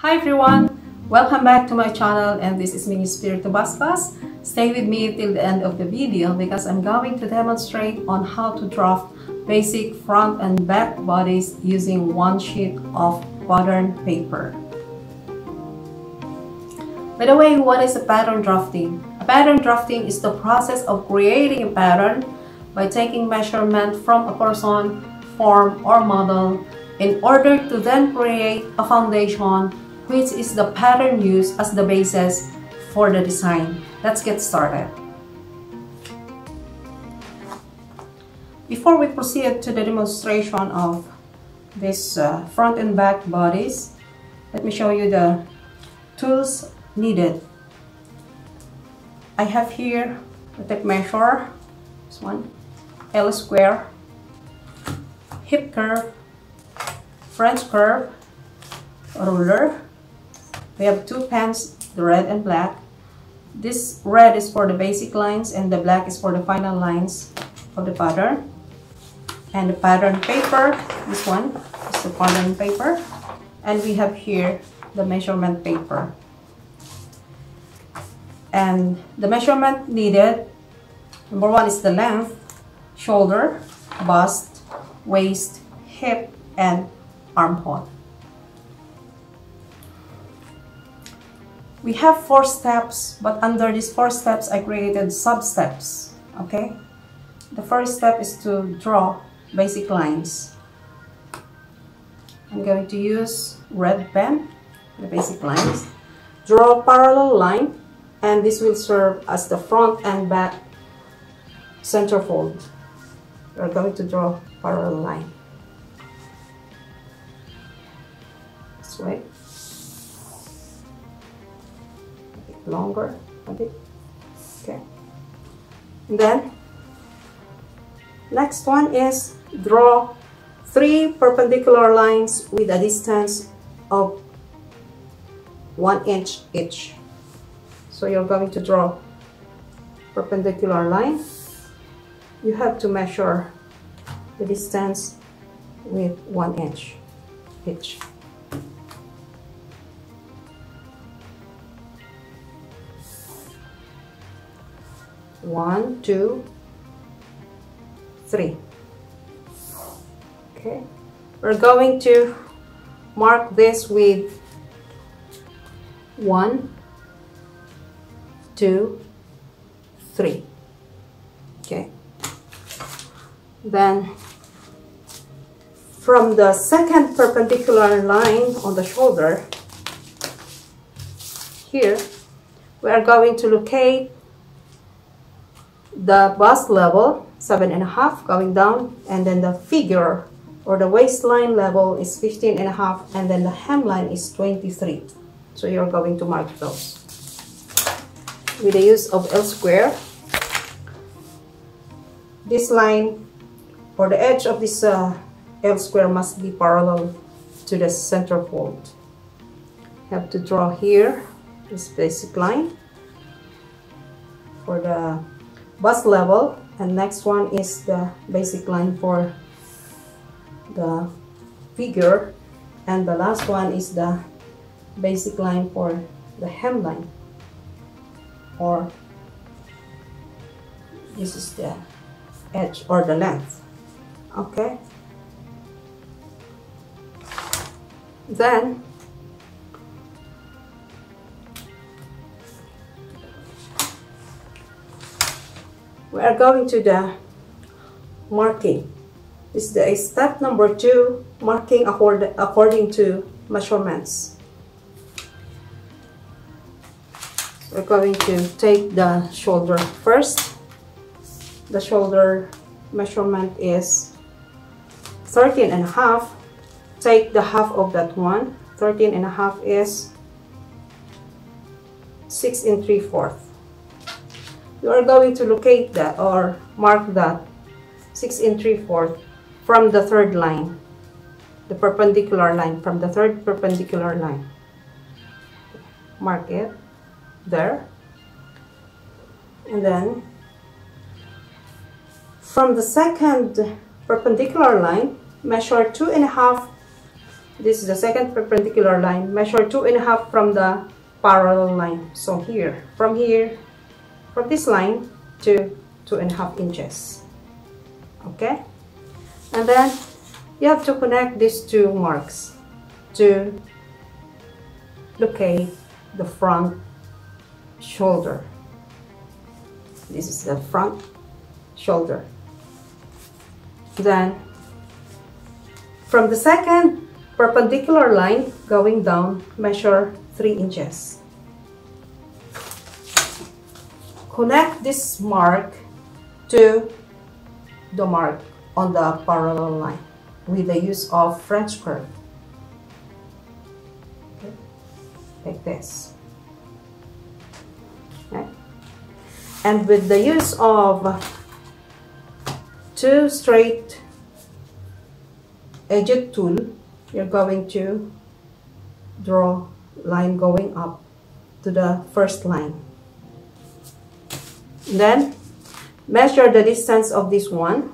Hi everyone! Welcome back to my channel, and this is Mini Spiritu Basbas. Stay with me till the end of the video because I'm going to demonstrate on how to draft basic front and back bodies using one sheet of pattern paper. By the way, what is a pattern drafting? A pattern drafting is the process of creating a pattern by taking measurement from a person, form, or model in order to then create a foundation, which is the pattern used as the basis for the design. Let's get started. Before we proceed to the demonstration of this front and back bodies, let me show you the tools needed. I have here the tape measure, this one, L square, hip curve, French curve, a ruler. We have two pens, the red and black. This red is for the basic lines and the black is for the final lines of the pattern. And the pattern paper, this one is the pattern paper. And we have here the measurement paper. And the measurement needed, number one is the length, shoulder, bust, waist, hip, and armhole. We have 4 steps, but under these 4 steps I created sub-steps. Okay? The first step is to draw basic lines. I'm going to use red pen, the basic lines. Draw a parallel line, and this will serve as the front and back centerfold. We're going to draw a parallel line. This way. Longer a bit. Okay. And then next one is draw 3 perpendicular lines with a distance of 1 inch each. So you're going to draw perpendicular line. You have to measure the distance with 1 inch each. One, 2, 3. Okay, we're going to mark this with 1, 2, 3. Okay, then from the second perpendicular line on the shoulder here, we are going to locate the bust level 7.5 going down, and then the figure or the waistline level is 15.5, and then the hemline is 23. So you're going to mark those with the use of L square. This line or the edge of this L square must be parallel to the center fold. You have to draw here this basic line for the bust level, and next one is the basic line for the figure, and the last one is the basic line for the hemline, or this is the edge or the length. Okay, then we are going to the marking. This is the step number 2, marking according to measurements. We're going to take the shoulder first. The shoulder measurement is 13.5. Take the half of that one. 13.5 is 6 3/4. You are going to locate that or mark that 6 3/4 from the third line, the perpendicular line, from the third perpendicular line. Mark it there, and then from the second perpendicular line, measure 2.5 This is the second perpendicular line. Measure 2.5 from the parallel line. So here, from this line to 2.5 inches. Okay? And then you have to connect these two marks to locate the front shoulder. This is the front shoulder. Then from the second perpendicular line going down, measure 3 inches. Connect this mark to the mark on the parallel line with the use of French curve. Okay. Like this. Okay. And with the use of 2 straight edged tool, you're going to draw line going up to the first line. Then measure the distance of this one,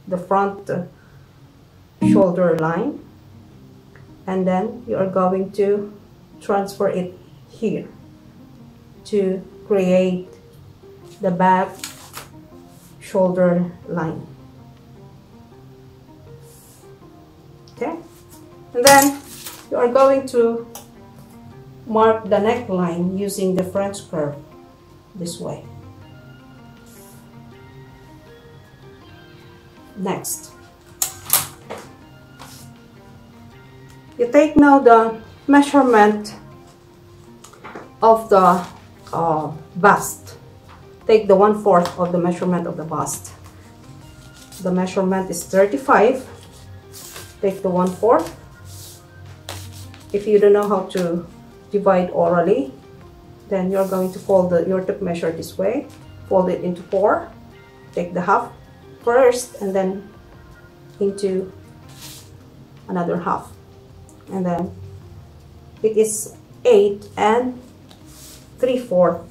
the front shoulder line, and then you are going to transfer it here to create the back shoulder line. Okay, and then you are going to mark the neckline using the French curve this way. Next, you take now the measurement of the bust. Take the 1/4 of the measurement of the bust. The measurement is 35. Take the 1/4. If you don't know how to divide orally, then you're going to fold your tape measure this way. Fold it into 4. Take the half first and then into another half, and then it is 8 3/4.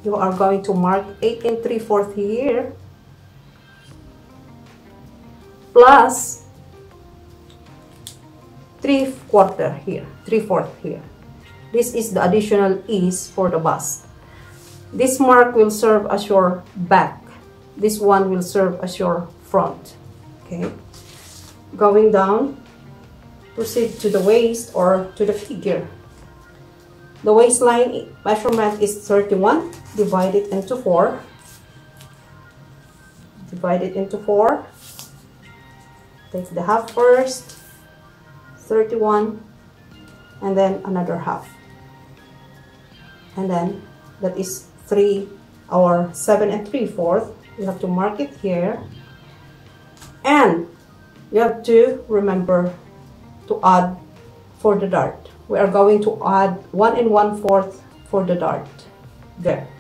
You are going to mark 8 3/4 here plus 3/4 here, 3/4 here. This is the additional ease for the bust. This mark will serve as your back. This one will serve as your front. Okay. Going down, proceed to the waist or to the figure. The waistline measurement is 31. Divide it into 4. Divide it into 4. Take the half first. 31. And then another half. And then that is 3 or 7 3/4. You have to mark it here. And you have to remember to add for the dart. We are going to add 1 1/4 for the dart there.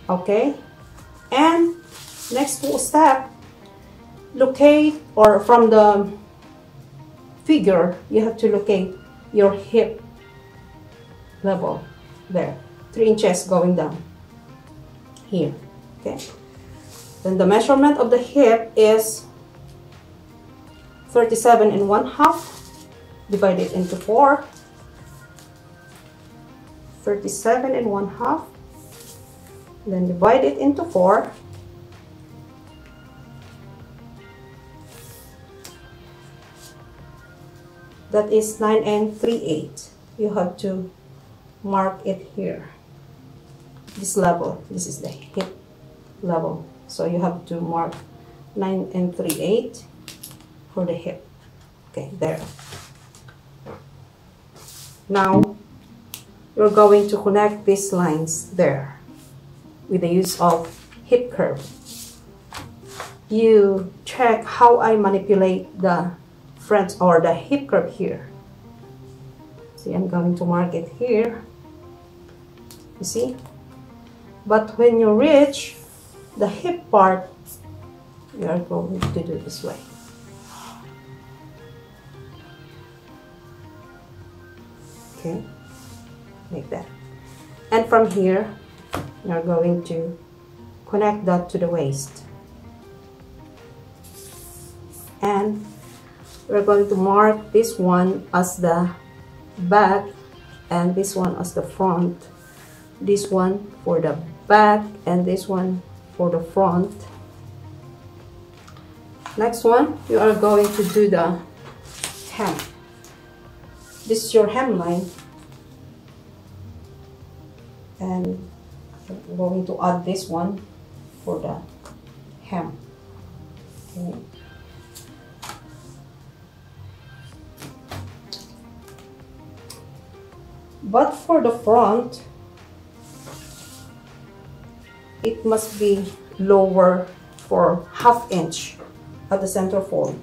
Okay, and next step, locate, or from the figure you have to locate your hip level there, 3 inches going down here. Okay, then the measurement of the hip is 37 1/2. Divide it into 4. 37 1/2. Then divide it into 4. That is 9 3/8. You have to mark it here. This level, this is the hip level. So you have to mark 9 3/8 for the hip. Okay, there. Now you're going to connect these lines there with the use of hip curve. You check how I manipulate the front or the hip curve here. See, I'm going to mark it here. You see? But when you reach the hip part, you are going to do this way. Okay, like that. And from here, you're going to connect that to the waist. And we're going to mark this one as the back and this one as the front. This one for the back and this one for the front. Next one, you are going to do the hem. This is your hemline, and I'm going to add this one for the hem. Okay. But for the front, it must be lower for ½ inch at the center fold.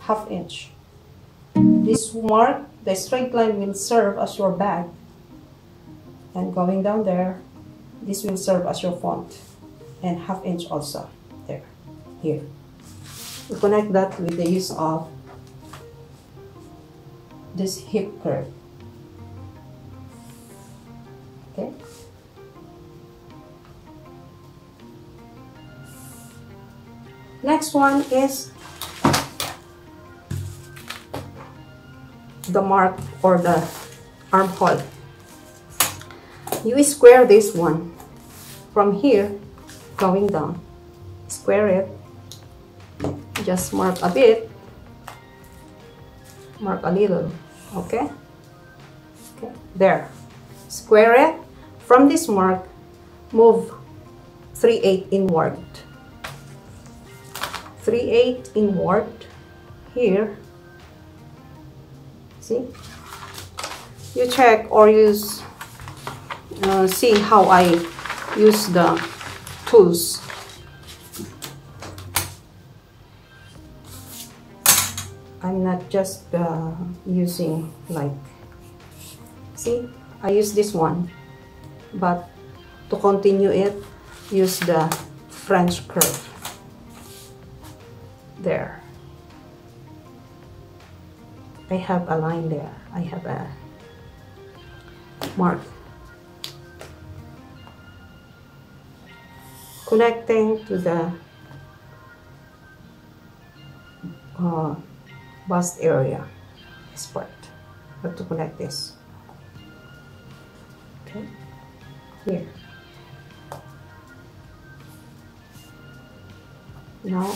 ½ inch. This mark, the straight line, will serve as your bag, and going down there, this will serve as your font, and ½ inch also there, here. We connect that with the use of this hip curve. Okay. Next one is the mark or the armhole. You square this one from here going down. Square it. Just mark a bit. Mark a little. Okay? Okay. There. Square it. From this mark, move 3/8 inward. 3/8 inward here. See? You check or use, see how I use the tools. I'm not just using like, see? I use this one, but to continue it, use the French curve. There. I have a line there. I have a mark. Connecting to the bust area, this part. I have to connect this. Okay. Here. Now,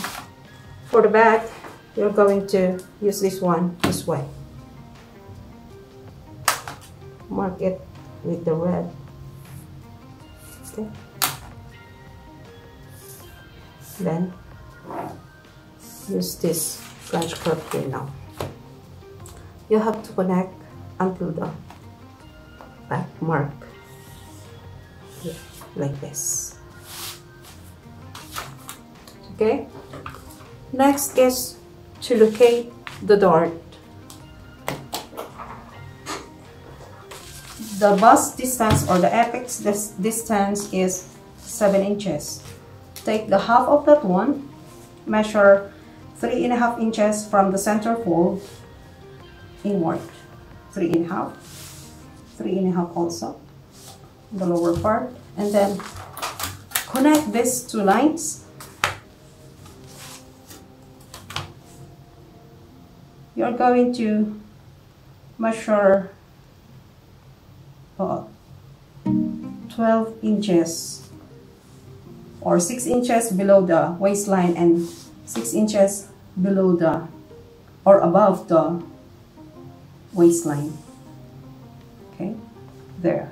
for the back, you're going to use this one this way. Mark it with the red. Okay. Then use this French curve here now. You have to connect until the back mark. Here, like this. Okay. Next is to locate the dart. The bust distance or the apex distance is 7 inches. Take the half of that one, measure 3.5 inches from the center fold inward. 3.5, 3.5 also, the lower part, and then connect these two lines. You're going to measure 12 inches or 6 inches below the waistline and 6 inches below the or above the waistline. Okay, there.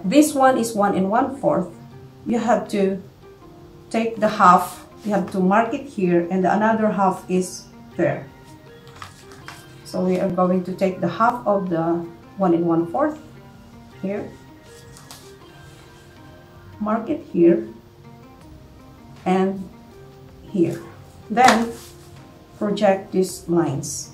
This one is 1 1/4. You have to take the half. You have to mark it here, and the another half is there. So we are going to take the half of the 1 1/4 here, mark it here and here. Then project these lines.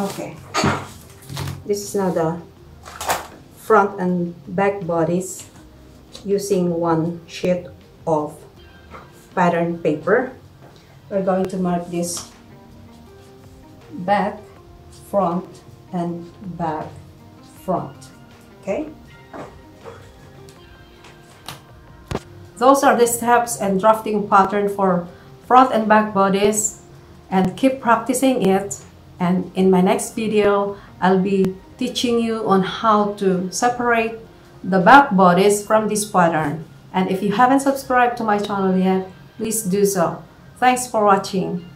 Okay, this is now the front and back bodies. using one sheet of pattern paper. We're going to mark this back, front, and back, front. Okay? Those are the steps and drafting pattern for front and back bodice, and keep practicing it. And in my next video, I'll be teaching you on how to separate the back bodice from this pattern. And if you haven't subscribed to my channel yet, please do so. Thanks for watching.